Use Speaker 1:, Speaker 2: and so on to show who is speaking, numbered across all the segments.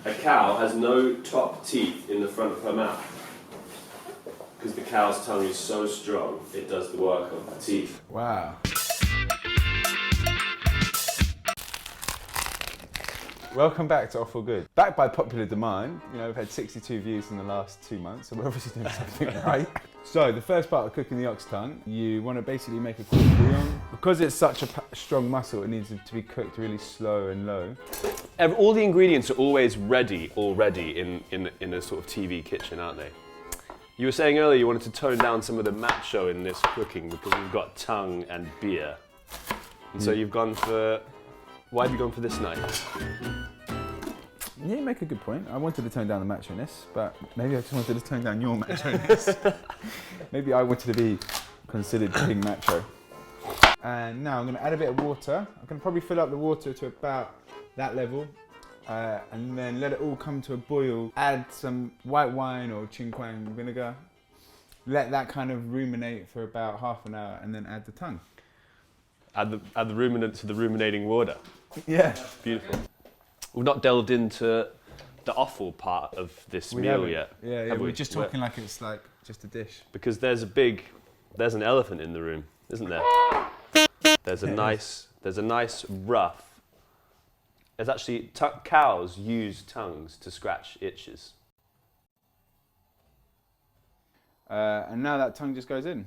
Speaker 1: A cow has no top teeth in the front of her mouth because the cow's tongue is so strong, it does the work of the teeth.
Speaker 2: Wow. Welcome back to Offal Good. Back by popular demand, you know, we've had 62 views in the last 2 months, so we're obviously doing something right. So the first part of cooking the ox tongue, you want to basically make a quick bouillon. Because it's such a strong muscle, it needs to be cooked really slow and low.
Speaker 1: All the ingredients are always ready already in a sort of TV kitchen, aren't they? You were saying earlier you wanted to tone down some of the macho in this cooking because we've got tongue and beer. And so you've gone for... Why have you gone for this knife?
Speaker 2: Yeah, you make a good point. I wanted to tone down the macho-ness, but maybe I just wanted to tone down your macho-ness. Maybe I wanted to be considered king macho. And now I'm going to add a bit of water. I'm going to probably fill up the water to about that level, and then let it all come to a boil. Add some white wine or Chilli vinegar. Let that kind of ruminate for about half an hour, and then add the tongue.
Speaker 1: Add the ruminant to the ruminating water.
Speaker 2: Yeah.
Speaker 1: Beautiful. We've not delved into the offal part of this meal yet.
Speaker 2: Yeah, we're just talking like it's like just a dish.
Speaker 1: Because there's an elephant in the room, isn't there? There's a nice rough. There's actually, cows use tongues to scratch itches.
Speaker 2: And now that tongue just goes in.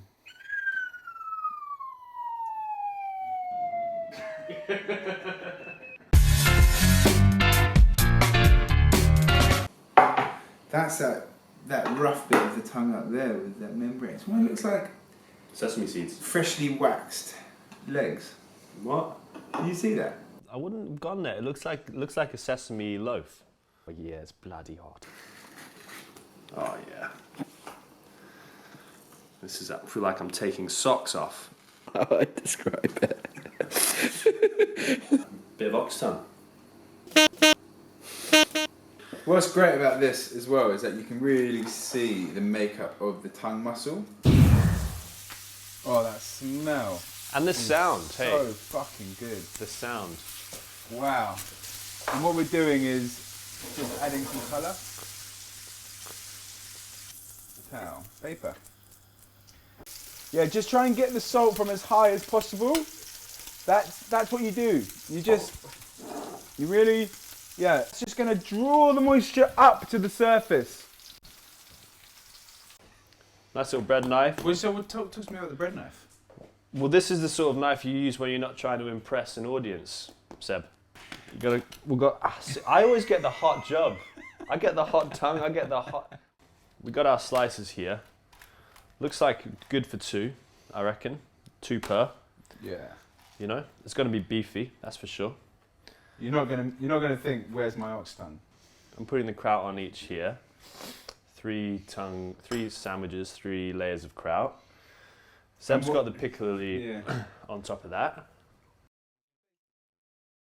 Speaker 2: That's that rough bit of the tongue up there with that membrane. It's what it looks like.
Speaker 1: Sesame seeds.
Speaker 2: Freshly waxed legs.
Speaker 1: What?
Speaker 2: Do you see that?
Speaker 1: I wouldn't have gone there. It looks like a sesame loaf. Oh yeah, it's bloody hot. Oh yeah. I feel like I'm taking socks off.
Speaker 2: How I describe it.
Speaker 1: Bit of ox tongue.
Speaker 2: What's great about this as well is that you can really see the makeup of the tongue muscle. Oh, that smell.
Speaker 1: And the sound, hey.
Speaker 2: So fucking good.
Speaker 1: The sound.
Speaker 2: Wow. And what we're doing is just adding some colour. Towel. Paper. Yeah, just try and get the salt from as high as possible. That's what you do. You really, yeah, it's just going to draw the moisture up to the surface.
Speaker 1: Nice little bread knife.
Speaker 2: Well, so talk to me about the bread knife.
Speaker 1: Well, this is the sort of knife you use when you're not trying to impress an audience, Seb. I always get the hot job. I get the hot tongue, We got our slices here. Looks like good for 2, I reckon. 2 per.
Speaker 2: Yeah.
Speaker 1: You know, it's going to be beefy, that's for sure.
Speaker 2: You're not gonna think, where's my ox tongue?
Speaker 1: I'm putting the kraut on each here. 3 sandwiches, 3 layers of kraut. Seb's got the Piccalilli on top of that.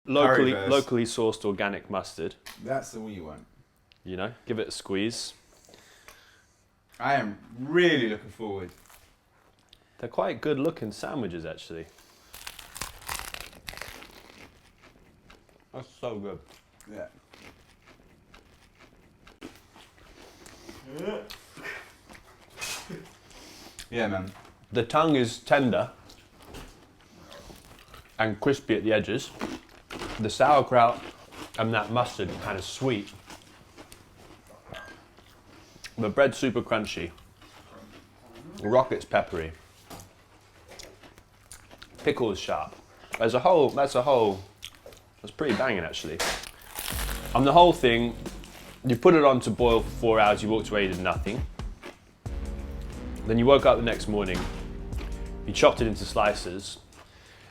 Speaker 1: Locally sourced organic mustard.
Speaker 2: That's the one you want.
Speaker 1: You know, give it a squeeze.
Speaker 2: I am really looking forward.
Speaker 1: They're quite good looking sandwiches actually. That's so good.
Speaker 2: Yeah. Yeah, man.
Speaker 1: The tongue is tender and crispy at the edges. The sauerkraut and that mustard kind of sweet. The bread's super crunchy. The rocket's peppery. Pickle is sharp. That's pretty banging actually. On the whole thing, you put it on to boil for 4 hours, you walked away, you did nothing. Then you woke up the next morning, you chopped it into slices,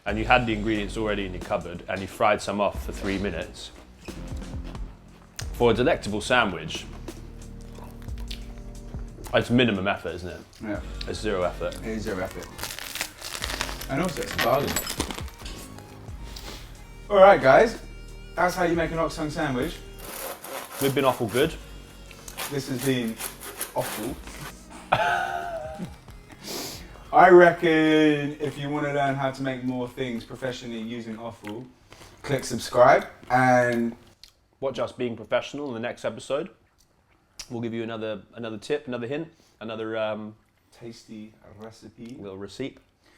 Speaker 1: and you had the ingredients already in your cupboard, and you fried some off for 3 minutes. For a delectable sandwich, it's minimum effort, isn't it?
Speaker 2: Yeah.
Speaker 1: It's 0 effort.
Speaker 2: It is 0 effort. And also it's a bargain. Alright guys, that's how you make an ox tongue sandwich.
Speaker 1: We've been Offal Good.
Speaker 2: This has been Offal. I reckon if you want to learn how to make more things professionally using Offal, click subscribe and
Speaker 1: watch us being professional in the next episode. We'll give you another tip, another hint, another
Speaker 2: tasty recipe.
Speaker 1: little receipt.